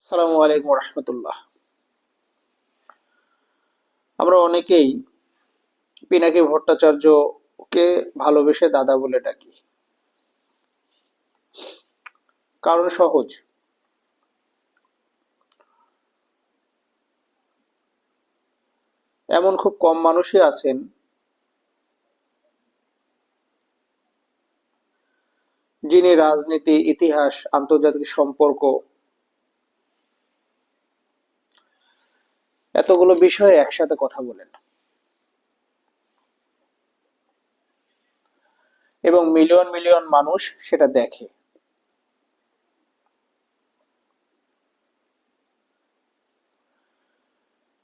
আসসালামু আলাইকুম রহমতুল্লাহ। আমরা অনেকেই পিনাকি ভট্টাচার্যকে ভালোবেসে দাদা বলে ডাকি। কারণ সহজ, এমন খুব কম মানুষই আছেন যিনি রাজনীতি, ইতিহাস, আন্তর্জাতিক সম্পর্ক এতগুলো বিষয়ে একসাথে কথা বলেন এবং মিলিয়ন মিলিয়ন মানুষ সেটা দেখে।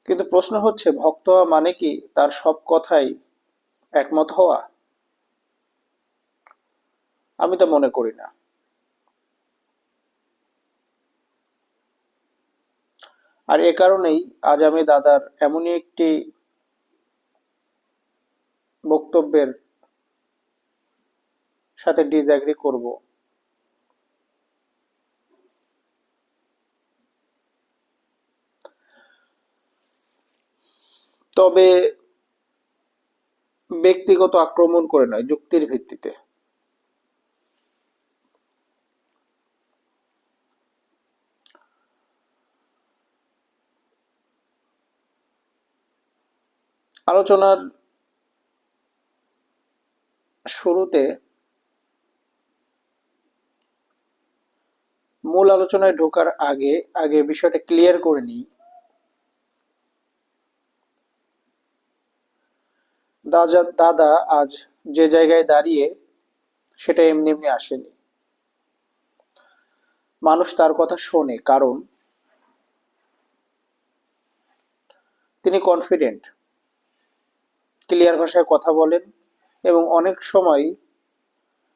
কিন্তু প্রশ্ন হচ্ছে, ভক্ত হওয়া মানে কি তার সব কথাই একমত হওয়া? আমি তো মনে করি না। আর এ কারণেই আজ আমি দাদার এমনই একটি বক্তব্যের সাথে ডিসঅ্যাগ্রি করব। তবে ব্যক্তিগত আক্রমণ করে নয়, যুক্তির ভিত্তিতে। আলোচনার শুরুতে মূল আলোচনায় ঢোকার আগে আগে বিষয়টা ক্লিয়ার করে নিই। দাদা আজ যে জায়গায় দাঁড়িয়ে সেটা এমনি এমনি আসেনি। মানুষ তার কথা শোনে কারণ তিনি কনফিডেন্ট, ক্লিয়ার ভাষায় কথা বলেন এবং অনেক সময়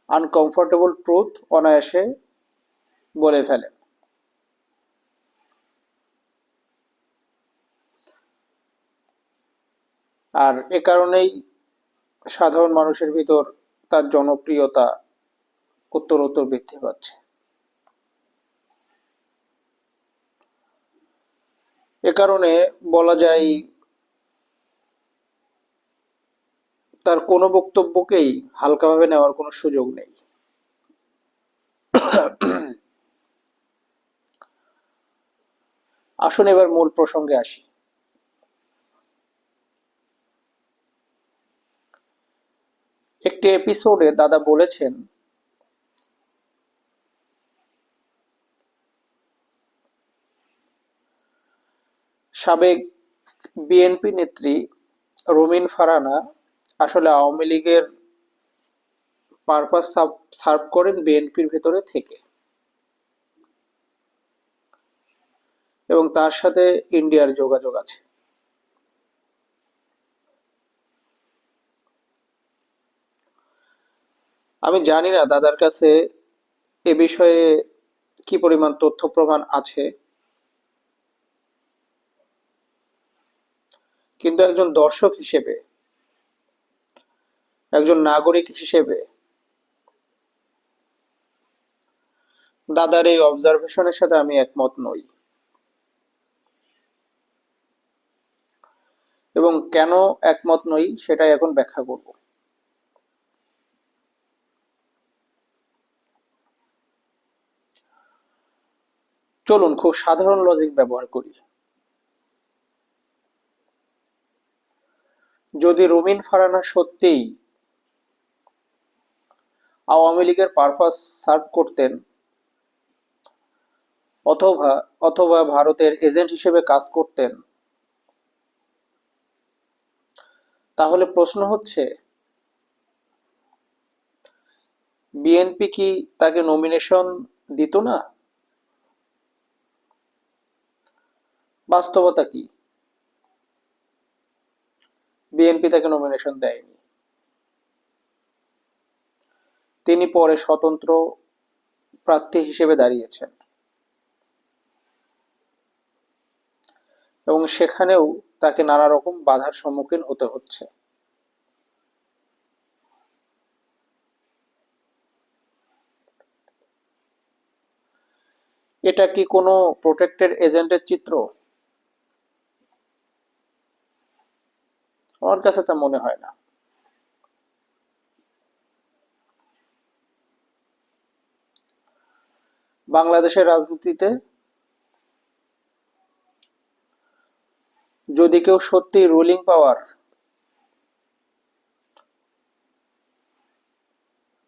আনকমফোর্টেবল ট্রুথ অনায়াসে বলে ফেলেন। আর এ কারণেই সাধারণ মানুষের ভিতর তার জনপ্রিয়তা উত্তরোত্তর বৃদ্ধি পাচ্ছে। এ কারণে বলা যায়, তার কোনো বক্তব্যকেই হালকাভাবে নেওয়ার কোনো সুযোগ নেই। আসুন এবার মূল প্রসঙ্গে আসি। একটি এপিসোডে দাদা বলেছেন, সাবেক বিএনপি নেত্রী রুমিন ফারহানা আসলে আওয়ামী লীগের পারপাস সার্ভ করেন বিএনপির ভেতরে থেকে, এবং তার সাথে ইন্ডিয়ার যোগাযোগ আছে। আমি জানি না দাদার কাছে এ বিষয়ে কি পরিমাণ তথ্য প্রমাণ আছে, কিন্তু একজন দর্শক হিসেবে, একজন নাগরিক হিসেবে দাদার এই অবজারভেশনের সাথে আমি একমত নই। এবং কেন একমত নই সেটাই এখন ব্যাখ্যা করব। চলুন খুব সাধারণ লজিক ব্যবহার করি। যদি রুমিন ফারহানা সত্যিই আওয়ামী লীগের পারপাস সার্ভ করতেন, অথবা অথবা ভারতের এজেন্ট হিসেবে কাজ করতেন, তাহলে প্রশ্ন হচ্ছে, বিএনপি কি তাকে নমিনেশন দিত না? বাস্তবতা কি? বিএনপি তাকে নমিনেশন দেয়নি। তিনি পরে স্বতন্ত্র প্রার্থী হিসেবে দাঁড়িয়েছেন এবং সেখানেও তাকে নানা রকম বাধার সম্মুখীন হতে হচ্ছে। এটা কি কোনো প্রোটেক্টেড এজেন্টের চিত্র? আমার কাছে তা মনে হয় না। বাংলাদেশের রাজনীতিতে যদি কেউ সত্যি রুলিং পাওয়ার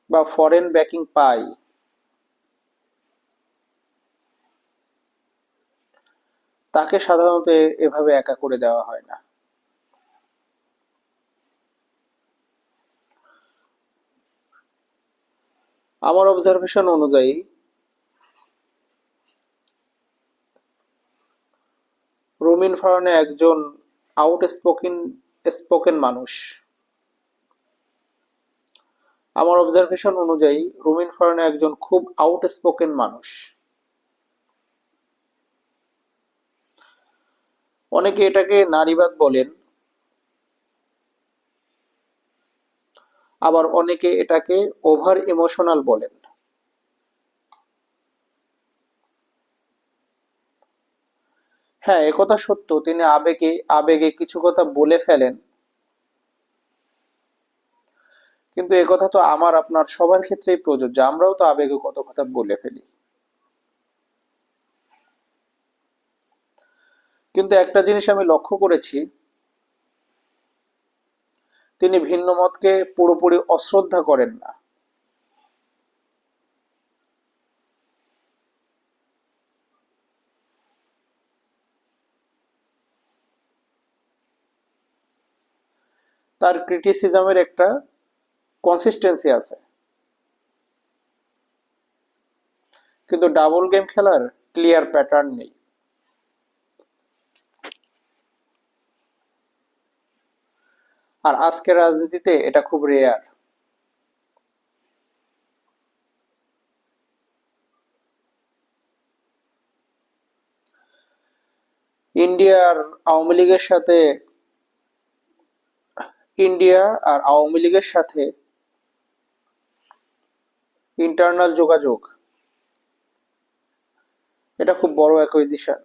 বা ফরেন ব্যাকিং পায়, তাকে সাধারণত এভাবে একা করে দেওয়া হয় না। আমার অবজারভেশন অনুযায়ী রুমিন ফারহানা একজন আউটস্পোকেন স্পোকেন মানুষ। আমার অবজারভেশন অনুযায়ী রুমিন ফারহানা একজন খুব আউটস্পোকেন মানুষ। অনেকে এটাকে নারীবাদ বলেন, আবার অনেকে এটাকে ওভার ইমোশনাল বলেন। হ্যাঁ, একথা সত্য, তিনি আবেগে আবেগে কিছু কথা বলে ফেলেন, কিন্তু একথা তো আমার আপনার সবার ক্ষেত্রেই প্রযোজ্য, আমরাও তো আবেগে কত কথা বলে ফেলি। কিন্তু একটা জিনিস আমি লক্ষ্য করেছি, তিনি ভিন্ন মতকে পুরোপুরি অশ্রদ্ধা করেন না। তার ক্রিটিসিজমের একটা কনসিস্টেন্সি আছে, কিন্তু ডাবল গেম খেলার ক্লিয়ার প্যাটার্ন নেই। আর আজকের রাজনীতিতে এটা খুব রেয়ার। ইন্ডিয়ার আওয়ামী লীগের সাথে ইন্ডিয়া আর আওয়ামী লীগের সাথে ইন্টারনাল যোগাযোগ, এটা খুব বড় অ্যাকুইজিশন।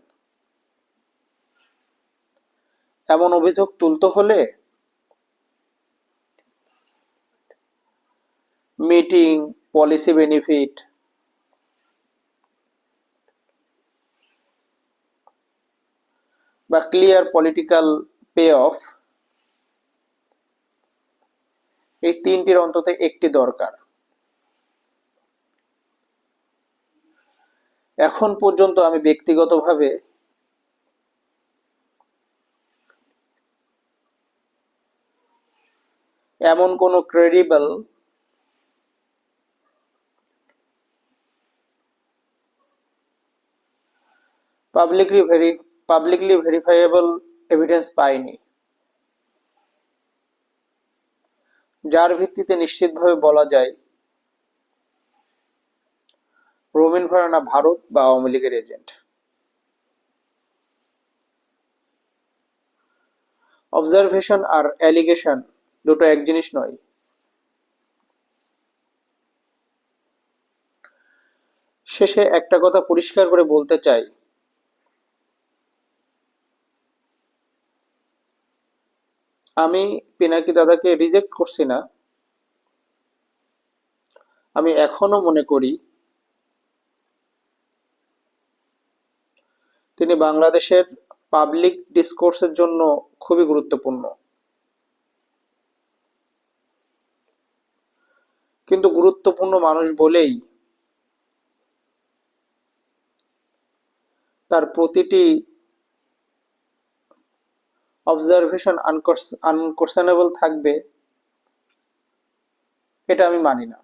এমন অভিযোগ তুলতে হলে মিটিং, পলিসি বেনিফিট বা ক্লিয়ার পলিটিক্যাল পে অফ, এই তিনটির অন্তত একটি দরকার। এখন পর্যন্ত আমি ব্যক্তিগতভাবে এমন কোনো credible publicly very publicly verifiable evidence পাইনি, যার ভিত্তিতে নিশ্চিতভাবে বলা যায় রুমিন ফারহানা ভারত বা আওয়ামী লীগের এজেন্ট। অবজারভেশন আর অ্যালিগেশন দুটো এক জিনিস নয়। শেষে একটা কথা পরিষ্কার করে বলতে চাই, আমি পিনাকি দাদাকে রিজেক্ট করছি না। আমি এখনো মনে করি তিনি বাংলাদেশের পাবলিক ডিসকোর্সের জন্য খুবই গুরুত্বপূর্ণ। কিন্তু গুরুত্বপূর্ণ মানুষ বলেই তার প্রতিটি অবজারভেশন আনকোশ্চেনেবল থাকবে, এটা আমি মানি না।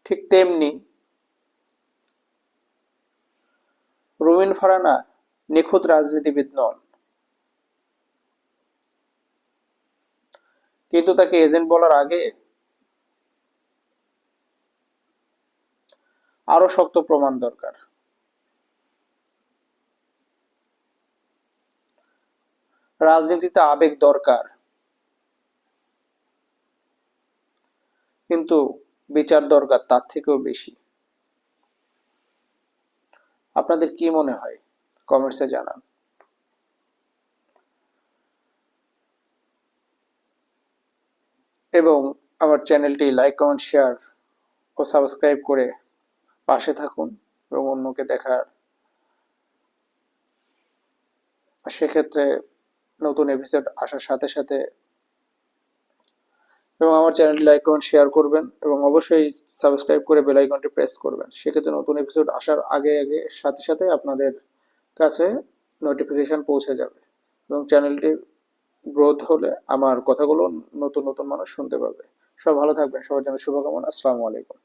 ঠিক তেমনি রুমিন ফারহানা নিখুঁত রাজনীতিবিদ নন, কিন্তু তাকে এজেন্ট বলার আগে আরো শক্ত প্রমাণ দরকার। রাজনীতিতে আবেগ দরকার, কিন্তু বিচার দরকার তার থেকেও বেশি। আপনাদের কি মনে হয় কমেন্টসে জানান। এবং আমার চ্যানেলটি লাইক, কমেন্ট, শেয়ার ও সাবস্ক্রাইব করে পাশে থাকুন এবং অন্যকে দেখার, সেক্ষেত্রে নতুন এপিসোড আসার সাথে সাথে, এবং আমার চ্যানেলটি লাইক, কমেন্ট, শেয়ার করবেন এবং অবশ্যই সাবস্ক্রাইব করে বেল আইকনটি প্রেস করবেন। সেক্ষেত্রে নতুন এপিসোড আসার আগে আগে সাথে সাথে আপনাদের কাছে নোটিফিকেশন পৌঁছে যাবে এবং চ্যানেলটির গ্রোথ হলে আমার কথাগুলো নতুন নতুন মানুষ শুনতে পাবে। সব ভালো থাকবেন, সবার জন্য শুভকামনা। আসসালামু আলাইকুম।